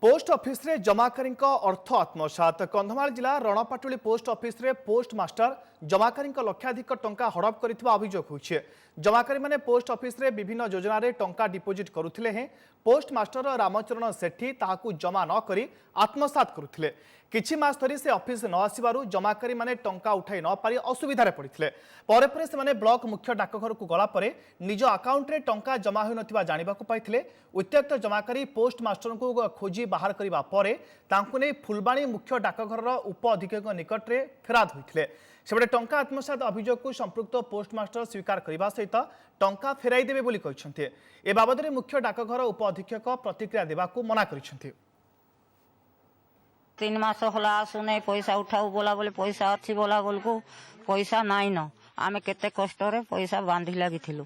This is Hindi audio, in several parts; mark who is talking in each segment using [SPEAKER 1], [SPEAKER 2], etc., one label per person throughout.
[SPEAKER 1] पोस्ट ऑफिस रे जमाकारी अर्थ आत्मसात कंधमाल जिला रणपाटुली पोस्ट ऑफिस रे पोस्ट मास्टर जमाकारी लक्षाधिक टंका हड़प करथिबा अभियोग होइछे। जमाकारी माने पोस्ट ऑफिस रे विभिन्न योजना रे टंका डिपोजिट करुथिले हैं। पोस्ट मास्टर रामचरण सेठी ताहाकू जमा न करी आत्मसात करुथिले। किछि मास धरी से ऑफिस न आसिबारु जमाकारी माने टंका उठाई न पारी असुविधारे पड़िथिले। परे परे से माने ब्लॉक मुख्य डाकघर को गला परे निज अकाउंट रे टंका जमा होई नथिबा जानिबाकू पाइथिले। उत्त्यक्त जमाकारी पोस्ट मास्टर को खोजी बाहर करिबा परे तांकु नै फुलबाणी मुख्य डाकघर उप अधीक्षक निकट रे फेराद होइथिले। सेबडे टंका आत्मसात अभियोग को संपृक्त पोस्ट मास्टर स्वीकार करने सहित टंका फेराई देबे बोली कहिसंते। ए बाबद मुख्य डाकघर उप अधीक्षक प्रतिक्रिया देबाकू मना करिसंते।
[SPEAKER 2] 3 मास होला आसु नहीं पैसा उठाऊ बोला बोले पैसा अच्छी बोला बोल को पैसा नाई न आमे केते कष्ट रे पैसा बांधी लगी थिलु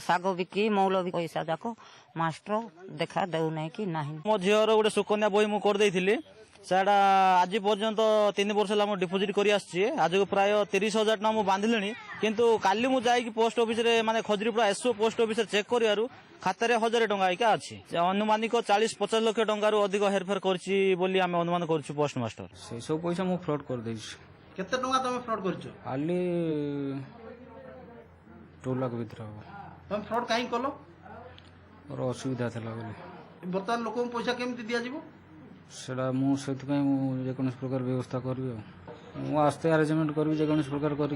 [SPEAKER 2] साग बिकी मौल भी पैसा जाको मास्टर देखा देउ नहीं कि नहीं।
[SPEAKER 3] मो झियर गोटे सुकन्या बही मु कर देइथिली सेटा आज पर्यंत 3 वर्ष ला मु डिपोजिट करी आछि। आज को प्राय 30,000 ना मु बांधिलेनी किंतु काली मु जाई कि पोस्ट ऑफिस रे माने खजरीपुरा एसओ पोस्ट ऑफिस रे चेक करियारु खाता रे 1000 टंका आइका अछि। अनुमानिक 40-50 लाख टंका रु अधिक हेरफेर करछि बोली आमे अनुमान करछु पोस्ट मास्टर।
[SPEAKER 4] से सब पैसा मु फ्रॉड कर देछि।
[SPEAKER 5] केते टंका तमे फ्रॉड करछो?
[SPEAKER 4] खाली 2 लाख भीतर हो।
[SPEAKER 5] तमे फ्रॉड काई कलो?
[SPEAKER 4] और असुविधा थला बोली
[SPEAKER 5] बर्तमान लोक पैसा केमति दिया जिवो?
[SPEAKER 4] सेडा मु सेति पय मु जे कोनस प्रकार व्यवस्था करबी। मु आस्ते अरेंजमेंट करबी जे कोनस प्रकार करी।